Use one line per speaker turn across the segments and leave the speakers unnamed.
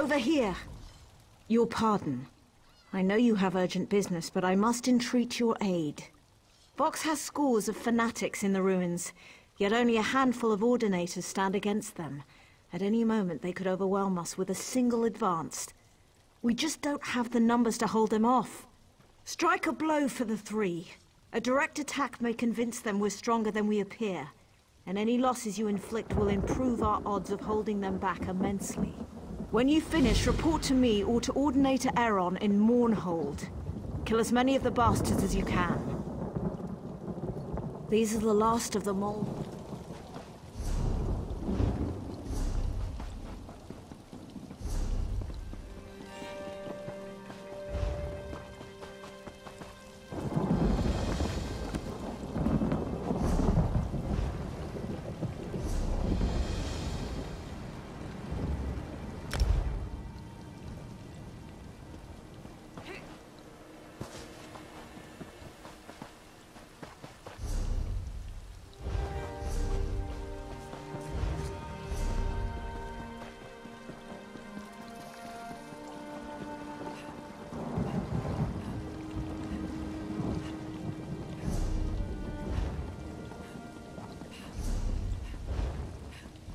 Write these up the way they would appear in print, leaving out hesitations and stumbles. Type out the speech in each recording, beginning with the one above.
Over here! Your pardon. I know you have urgent business, but I must entreat your aid. Vox has scores of fanatics in the ruins, yet only a handful of ordinators stand against them. At any moment they could overwhelm us with a single advance. We just don't have the numbers to hold them off. Strike a blow for the three. A direct attack may convince them we're stronger than we appear, and any losses you inflict will improve our odds of holding them back immensely. When you finish, report to me or to Ordinator Aeron in Mournhold. Kill as many of the bastards as you can. These are the last of them all.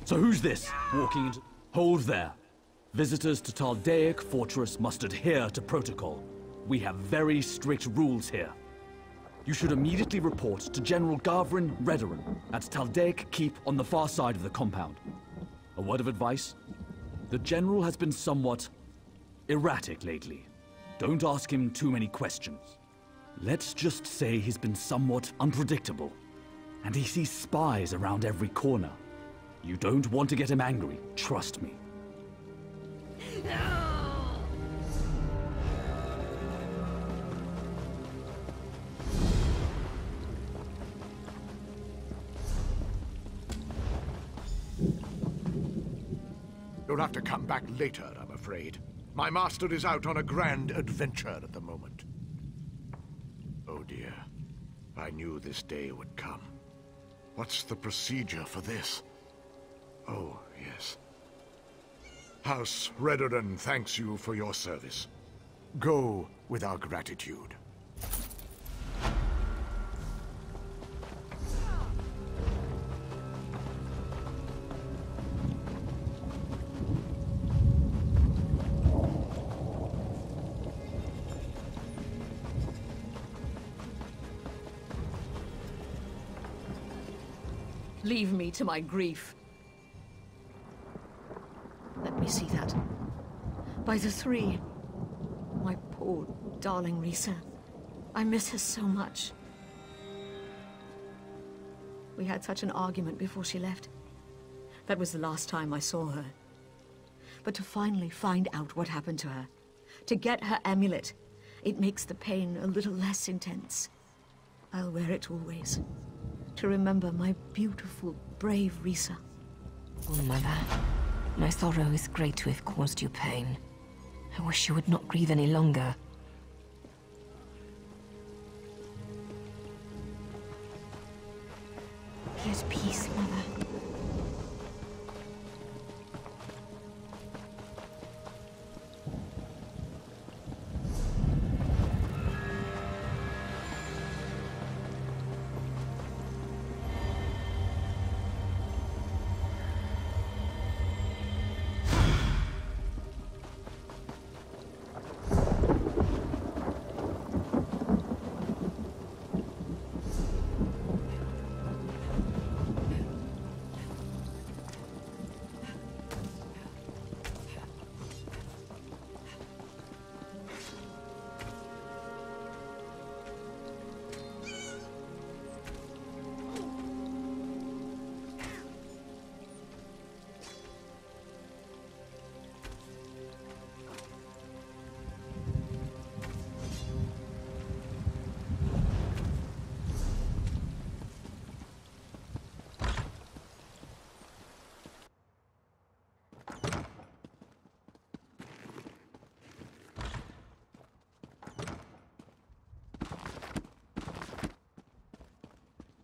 So who's this, walking into... Hold there. Visitors to Taldaic Fortress must adhere to protocol. We have very strict rules here. You should immediately report to General Gavrin Redoran at Taldaic Keep on the far side of the compound. A word of advice? The General has been somewhat erratic lately. Don't ask him too many questions. Let's just say he's been somewhat unpredictable, and he sees spies around every corner. You don't want to get him angry, trust me.
You'll have to come back later, I'm afraid. My master is out on a grand adventure at the moment. Oh dear. I knew this day would come. What's the procedure for this? Oh, yes. House Redoran thanks you for your service. Go with our gratitude.
Leave me to my grief. Let me see that. By the three. My poor, darling Risa. I miss her so much. We had such an argument before she left. That was the last time I saw her. But to finally find out what happened to her, to get her amulet, it makes the pain a little less intense. I'll wear it always, to remember my beautiful, brave Risa.
Oh, Mother. My sorrow is great to have caused you pain. I wish you would not grieve any longer.
Here's peace, Mother.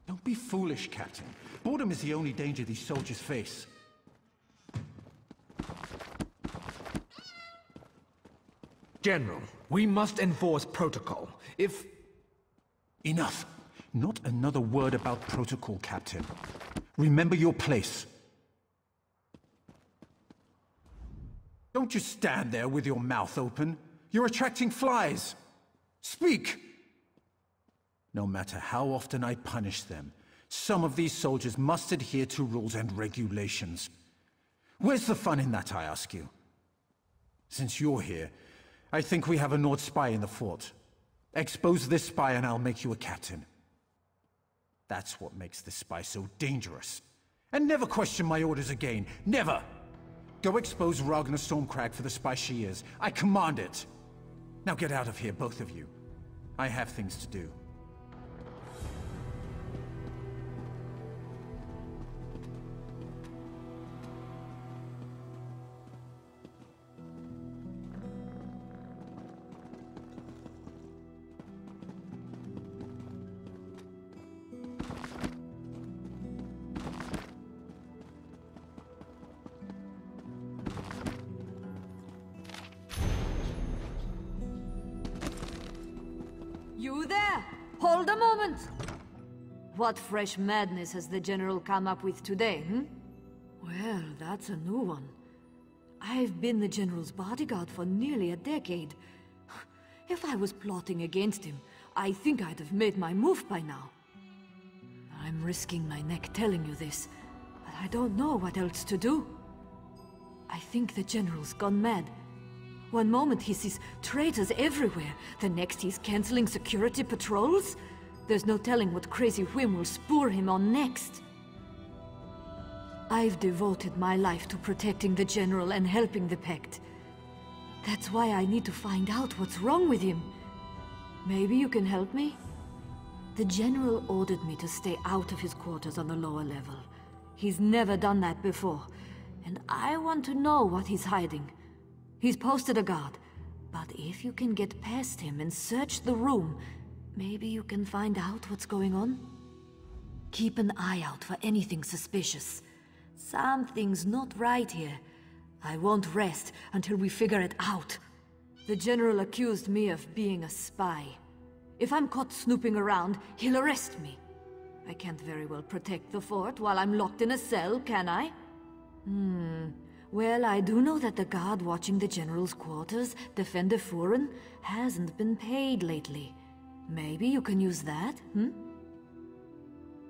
Don't be foolish, Captain. Boredom is the only danger these soldiers face.
General, we must enforce protocol. If...
Enough. Not another word about protocol, Captain. Remember your place. Don't just stand there with your mouth open. You're attracting flies. Speak! No matter how often I punish them, some of these soldiers must adhere to rules and regulations. Where's the fun in that, I ask you? Since you're here, I think we have a Nord spy in the fort. Expose this spy and I'll make you a captain. That's what makes this spy so dangerous. And never question my orders again. Never! Go expose Ragnar Stormcrag for the spy she is. I command it! Now get out of here, both of you. I have things to do.
You there! Hold a moment! What fresh madness has the General come up with today, hmm?
Well, that's a new one. I've been the General's bodyguard for nearly a decade. If I was plotting against him, I think I'd have made my move by now. I'm risking my neck telling you this, but I don't know what else to do. I think the General's gone mad. One moment he sees traitors everywhere, the next he's canceling security patrols? There's no telling what crazy whim will spur him on next. I've devoted my life to protecting the General and helping the Pact. That's why I need to find out what's wrong with him. Maybe you can help me? The General ordered me to stay out of his quarters on the lower level. He's never done that before, and I want to know what he's hiding. He's posted a guard, but if you can get past him and search the room, maybe you can find out what's going on? Keep an eye out for anything suspicious. Something's not right here. I won't rest until we figure it out. The General accused me of being a spy. If I'm caught snooping around, he'll arrest me. I can't very well protect the fort while I'm locked in a cell, can I? Well, I do know that the guard watching the General's quarters, Defender Furen, hasn't been paid lately. Maybe you can use that,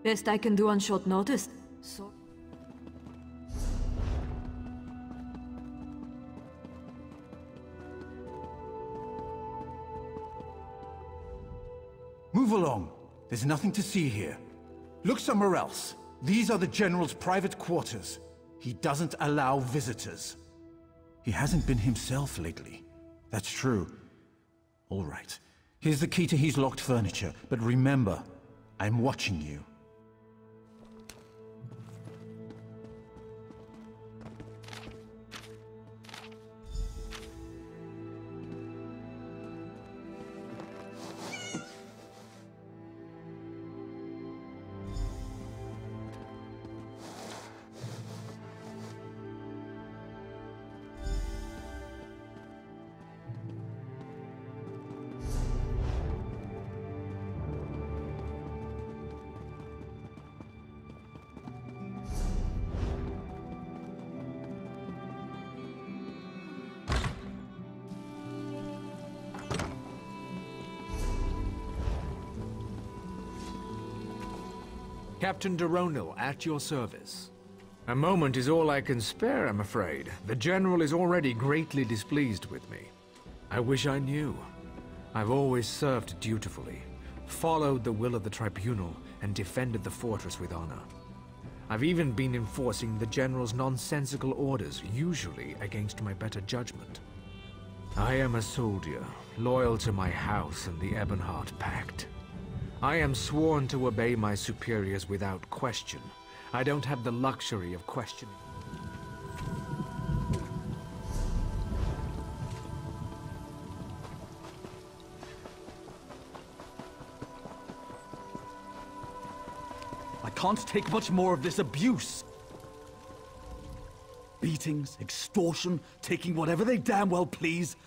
Best I can do on short notice. So...
Move along. There's nothing to see here. Look somewhere else. These are the General's private quarters. He doesn't allow visitors. He hasn't been himself lately. That's true. All right. Here's the key to his locked furniture, but remember, I'm watching you.
Captain Deronil, at your service. A moment is all I can spare, I'm afraid. The General is already greatly displeased with me. I wish I knew. I've always served dutifully, followed the will of the Tribunal, and defended the fortress with honor. I've even been enforcing the General's nonsensical orders, usually against my better judgment. I am a soldier, loyal to my house and the Ebonheart Pact. I am sworn to obey my superiors without question. I don't have the luxury of questioning.
I can't take much more of this abuse. Beatings, extortion, taking whatever they damn well please.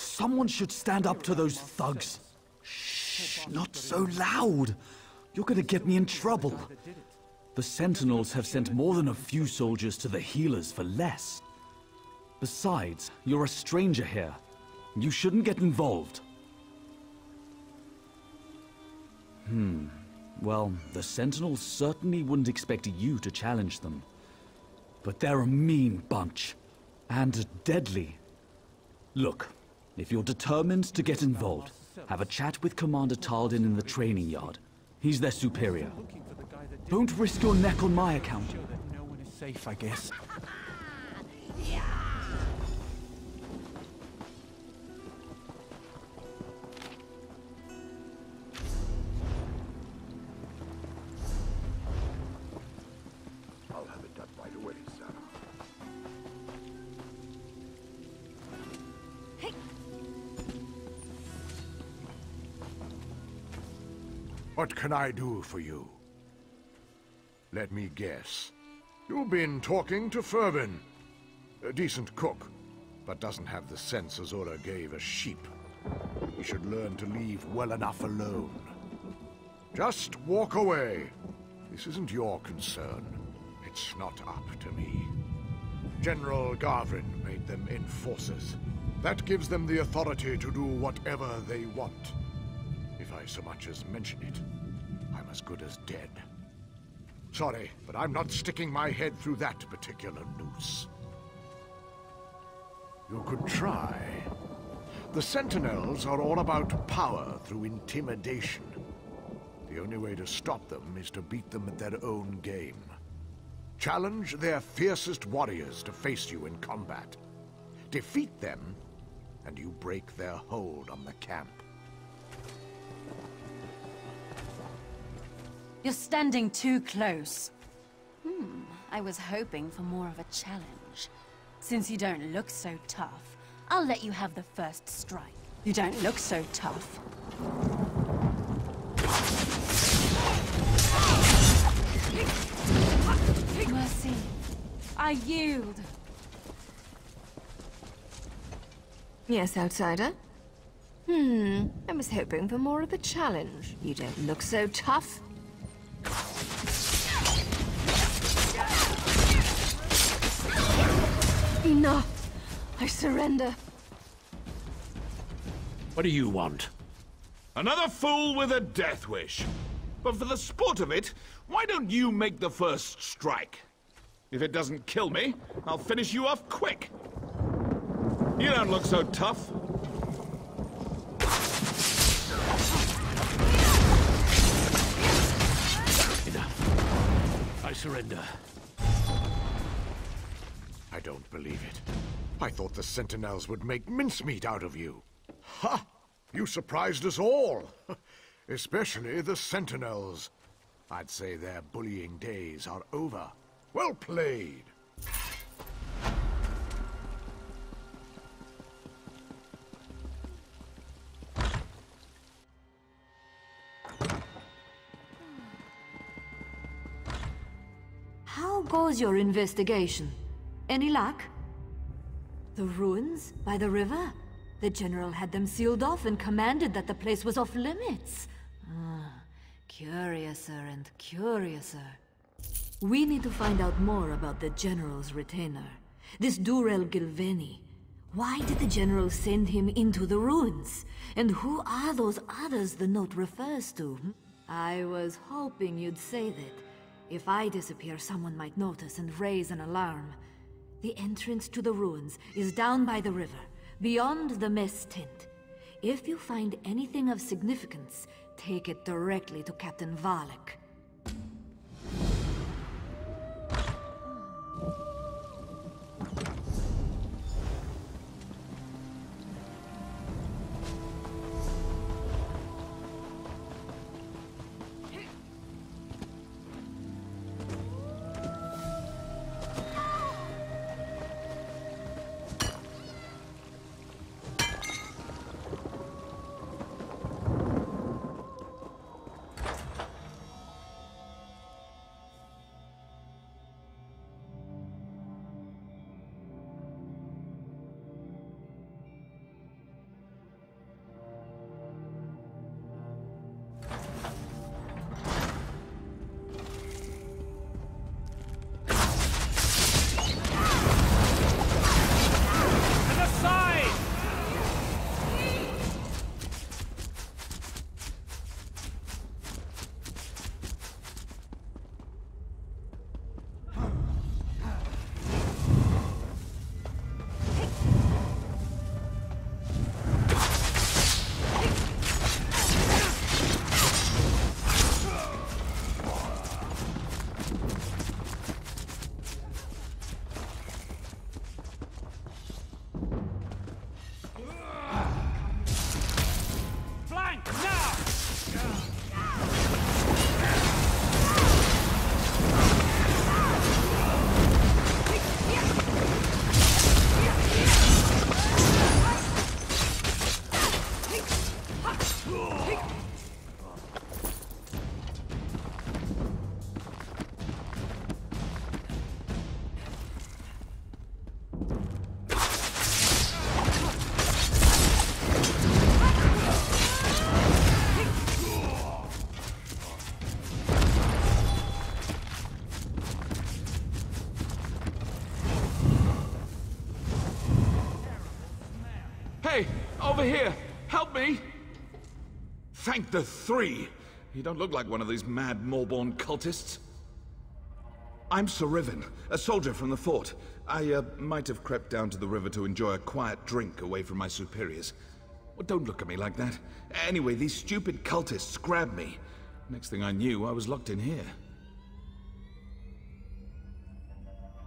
Someone should stand up to those thugs. Shh, not so loud. You're gonna get me in trouble. The Sentinels have sent more than a few soldiers to the healers for less. Besides, you're a stranger here. You shouldn't get involved. Well, the Sentinels certainly wouldn't expect you to challenge them. But they're a mean bunch. And deadly. Look, if you're determined to get involved, have a chat with Commander Talden in the training yard. He's their superior. Don't risk your neck on my account.
No one is safe, I guess.
I'll have it done right away, sir. What can I do for you? Let me guess. You've been talking to Furbin. A decent cook, but doesn't have the sense Azura gave a sheep. He should learn to leave well enough alone. Just walk away. This isn't your concern. It's not up to me. General Garvin made them enforcers. That gives them the authority to do whatever they want. If I so much as mention it, I'm as good as dead. Sorry, but I'm not sticking my head through that particular noose. You could try. The Sentinels are all about power through intimidation. The only way to stop them is to beat them at their own game. Challenge their fiercest warriors to face you in combat. Defeat them, and you break their hold on the camp.
You're standing too close. I was hoping for more of a challenge. Since you don't look so tough, I'll let you have the first strike. You don't look so tough. Mercy. I yield.
Yes, outsider? I was hoping for more of a challenge. You don't look so tough. Enough! I surrender.
What do you want?
Another fool with a death wish. But for the sport of it, why don't you make the first strike? If it doesn't kill me, I'll finish you off quick. You don't look so tough.
Enough. I surrender.
I don't believe it. I thought the Sentinels would make mincemeat out of you. Ha! You surprised us all. Especially the Sentinels. I'd say their bullying days are over. Well played.
How goes your investigation? Any luck? The ruins by the river? The General had them sealed off and commanded that the place was off limits. Curiouser and curiouser. We need to find out more about the General's retainer. This Durel Gilveni. Why did the General send him into the ruins? And who are those others the note refers to? I was hoping you'd say that. If I disappear, someone might notice and raise an alarm. The entrance to the ruins is down by the river, beyond the mess tent. If you find anything of significance, take it directly to Captain Valek.
Over here! Help me! Thank the three! You don't look like one of these mad Morborn cultists. I'm Sir Riven, a soldier from the fort. I might have crept down to the river to enjoy a quiet drink away from my superiors. Well, don't look at me like that. Anyway, these stupid cultists grabbed me. Next thing I knew, I was locked in here.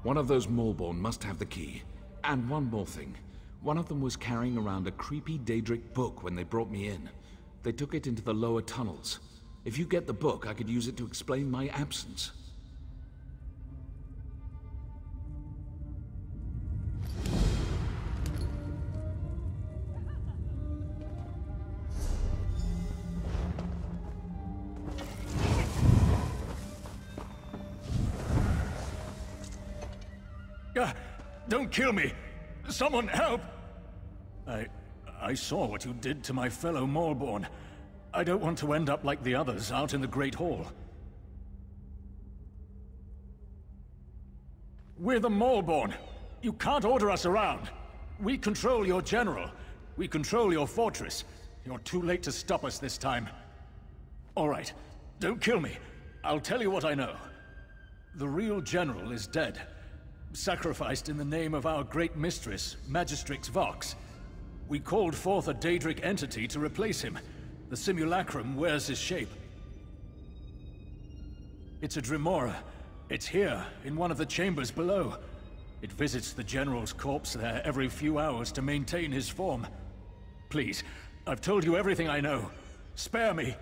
One of those Morborn must have the key. And one more thing. One of them was carrying around a creepy Daedric book when they brought me in. They took it into the lower tunnels. If you get the book, I could use it to explain my absence.
Don't kill me! Someone help! I saw what you did to my fellow Morborn. I don't want to end up like the others out in the Great Hall. We're the Morborn. You can't order us around. We control your general. We control your fortress. You're too late to stop us this time. All right, don't kill me. I'll tell you what I know. The real general is dead. Sacrificed in the name of our great mistress, Magistrix Vox. We called forth a Daedric entity to replace him. The simulacrum wears his shape. It's a Dremora. It's here, in one of the chambers below. It visits the general's corpse there every few hours to maintain his form. Please, I've told you everything I know. Spare me.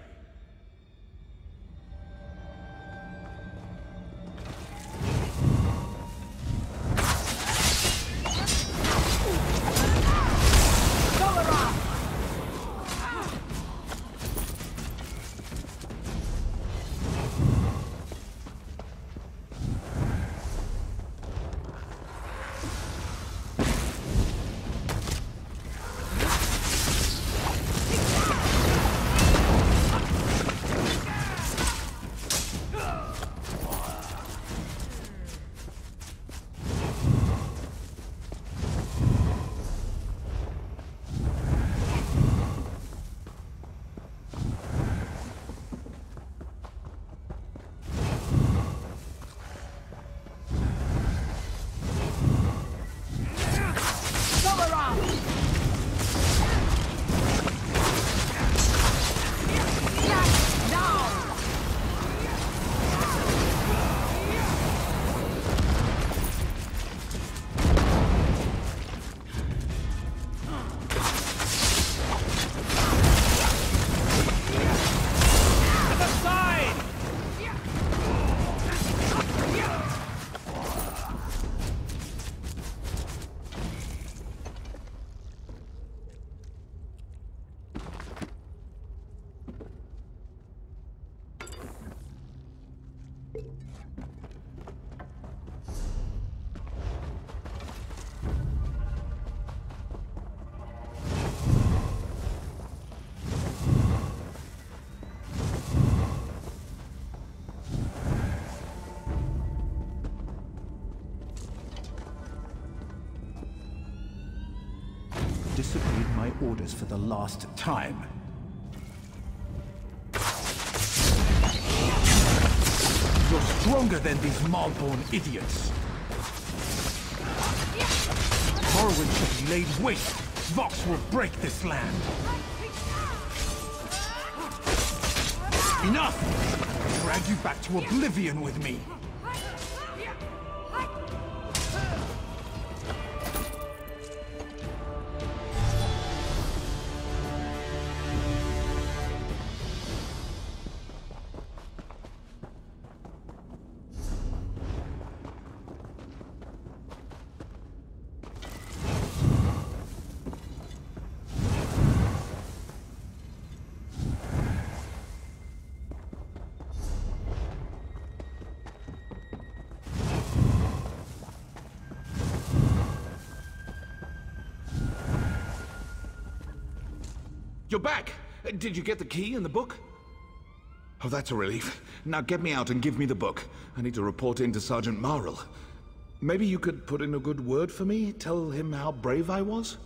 Disobeyed my orders for the last time. You're stronger than these Morborn idiots. Morrowind should be laid waste. Vox will break this land. Enough! I'll drag you back to oblivion with me.
You're back! Did you get the key and the book? Oh, that's a relief. Now get me out and give me the book. I need to report in to Sergeant Marl. Maybe you could put in a good word for me? Tell him how brave I was?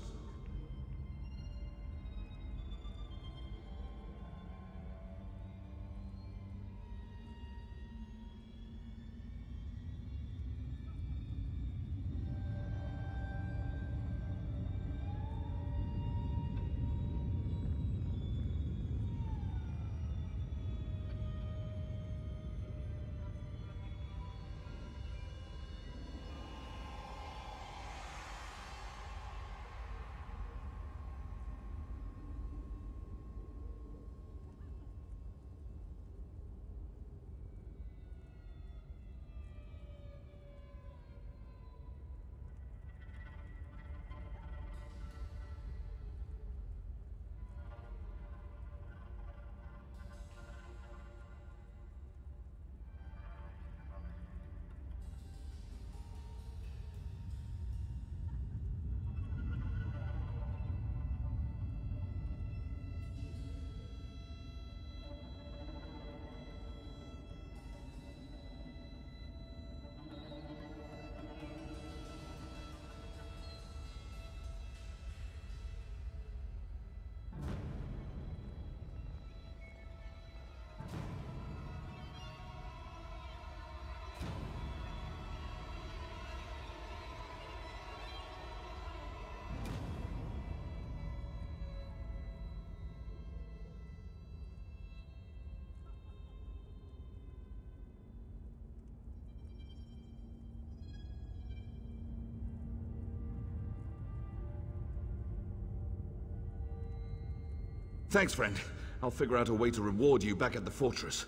Thanks, friend. I'll figure out a way to reward you back at the fortress.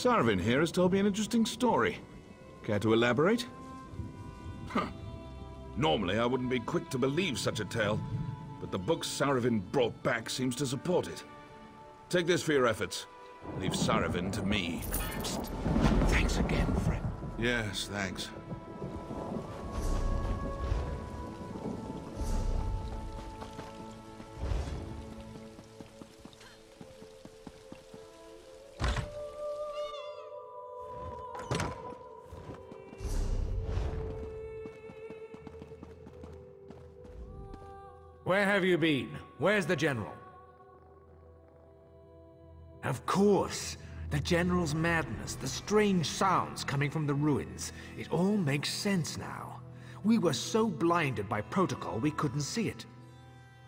Sarvin here has told me an interesting story. Care to elaborate? Huh. Normally I wouldn't be quick to believe such a tale, but the book Sarvin brought back seems to support it. Take this for your efforts. Leave Sarvin to me.
Psst. Thanks again, friend.
Yes, thanks.
Where have you been? Where's the General? Of course! The General's madness, the strange sounds coming from the ruins. It all makes sense now. We were so blinded by protocol we couldn't see it.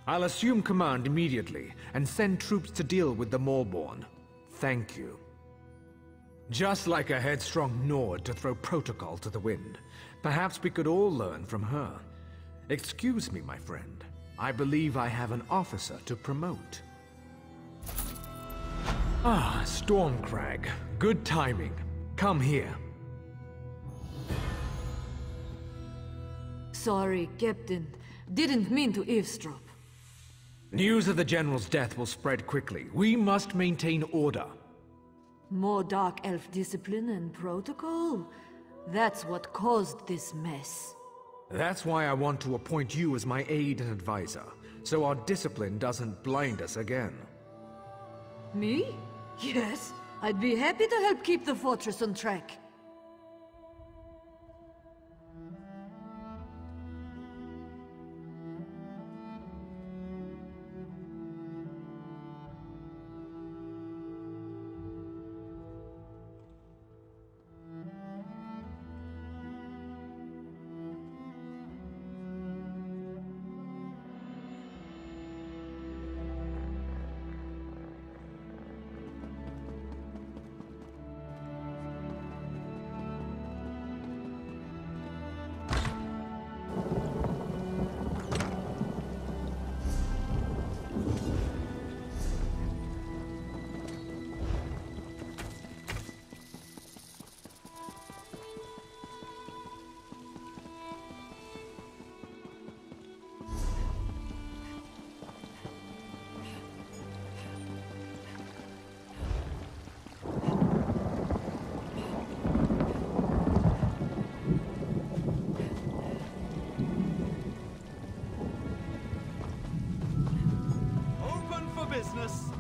I'll assume command immediately and send troops to deal with the Maulborn. Thank you. Just like a headstrong Nord to throw protocol to the wind. Perhaps we could all learn from her. Excuse me, my friend. I believe I have an officer to promote. Ah, Stormcrag. Good timing. Come here.
Sorry, Captain. Didn't mean to eavesdrop.
News of the General's death will spread quickly. We must maintain order.
More Dark Elf discipline and protocol? That's what caused this mess.
That's why I want to appoint you as my aide and advisor, so our discipline doesn't blind us again.
Me? Yes, I'd be happy to help keep the fortress on track.
Business.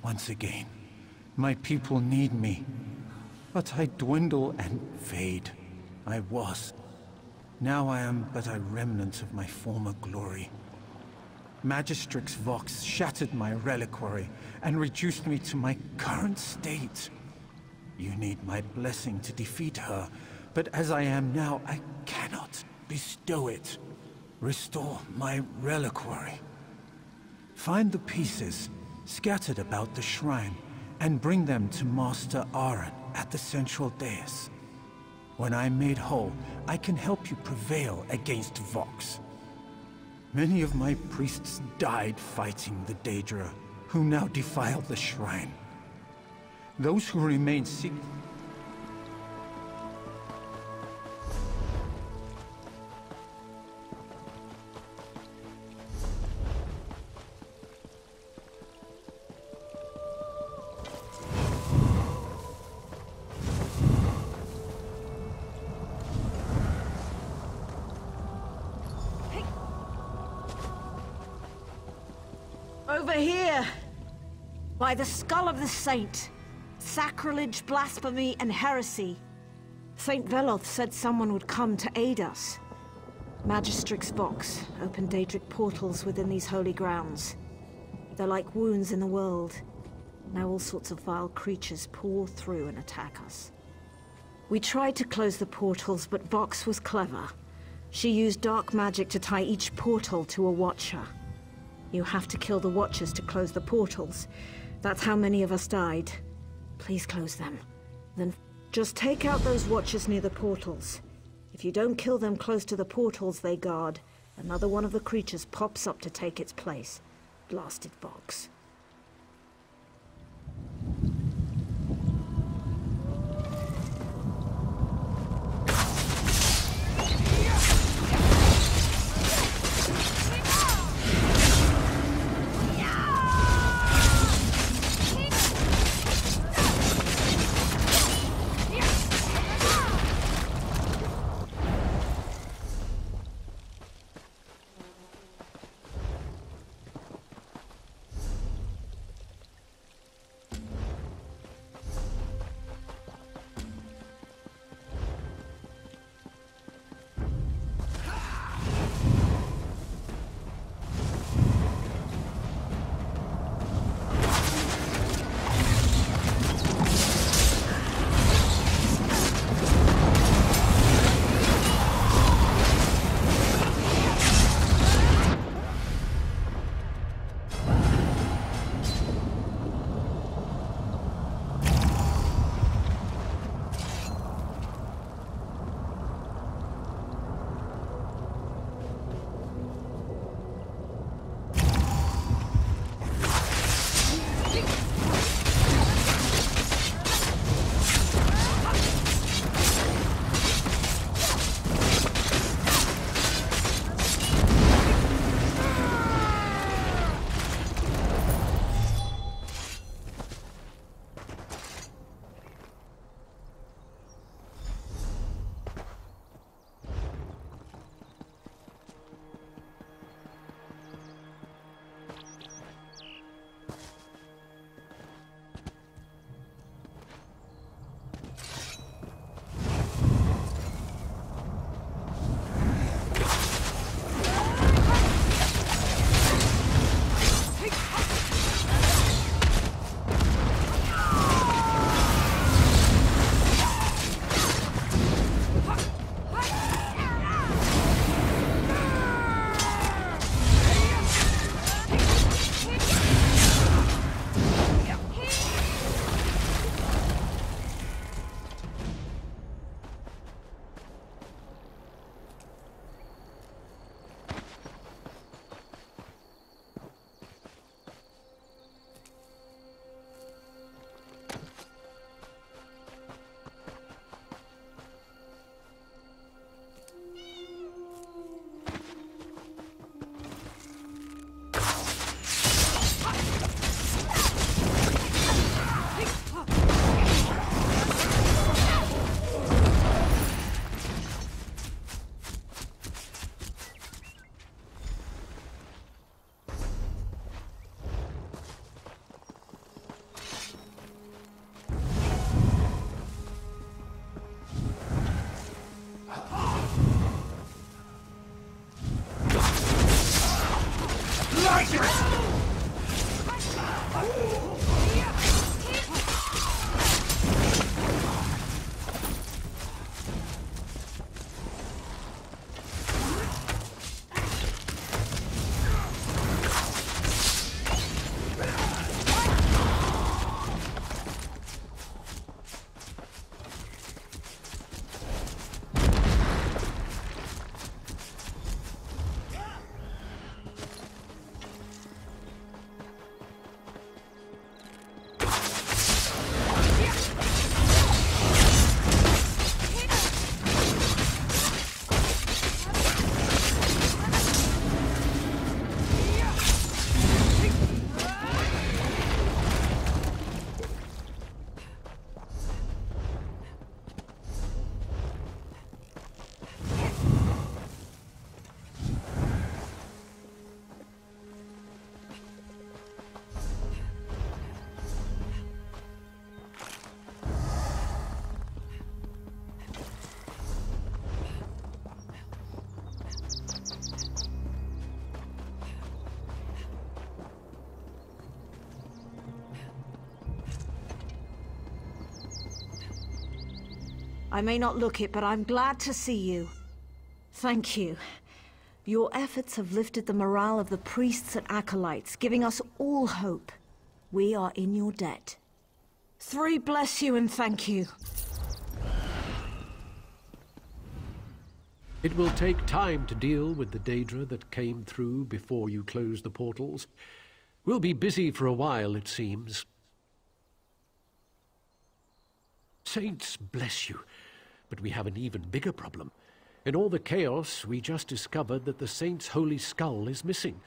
Once again, my people need me. But I dwindle and fade. I was. Now I am but a remnant of my former glory. Magistrix Vox shattered my reliquary and reduced me to my current state. You need my blessing to defeat her, but as I am now, I cannot bestow it. Restore my reliquary. Find the pieces scattered about the shrine and bring them to Master Aaron at the central dais. When I'm made whole, I can help you prevail against Vox. Many of my priests died fighting the Daedra, who now defile the shrine. Those who remain seek...
Over here! By the skull of the saint! Sacrilege, blasphemy, and heresy. Saint Veloth said someone would come to aid us. Magistrix Vox opened Daedric portals within these holy grounds. They're like wounds in the world. Now all sorts of vile creatures pour through and attack us. We tried to close the portals, but Vox was clever. She used dark magic to tie each portal to a watcher. You have to kill the watchers to close the portals. That's how many of us died. Please close them. Then just take out those watchers near the portals. If you don't kill them close to the portals they guard, another one of the creatures pops up to take its place. Blasted Vox. I may not look it, but I'm glad to see you. Thank you. Your efforts have lifted the morale of the priests and acolytes, giving us all hope. We are in your debt. 3 bless you and thank you.
It will take time to deal with the Daedra that came through before you closed the portals. We'll be busy for a while, it seems. Saints bless you, but we have an even bigger problem. In all the chaos, we just discovered that the Saint's holy skull is missing.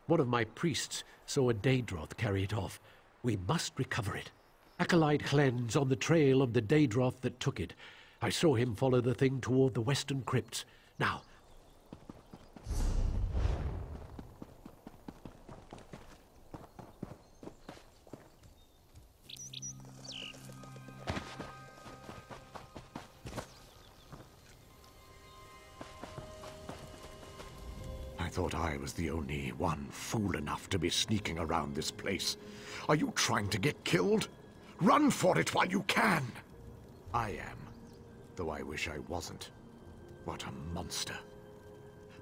One of my priests saw a Daedroth carry it off. We must recover it. Acolyte Hlen's on the trail of the Daedroth that took it. I saw him follow the thing toward the western crypts. Now,
I thought I was the only one fool enough to be sneaking around this place. Are you trying to get killed? Run for it while you can! I am, though I wish I wasn't. What a monster.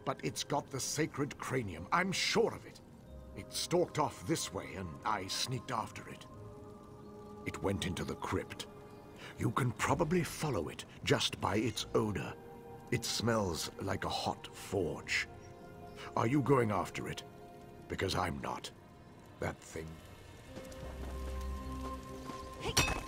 But it's got the sacred cranium, I'm sure of it. It stalked off this way, and I sneaked after it. It went into the crypt. You can probably follow it just by its odor. It smells like a hot forge. Are you going after it? Because I'm not. That thing...
Hey.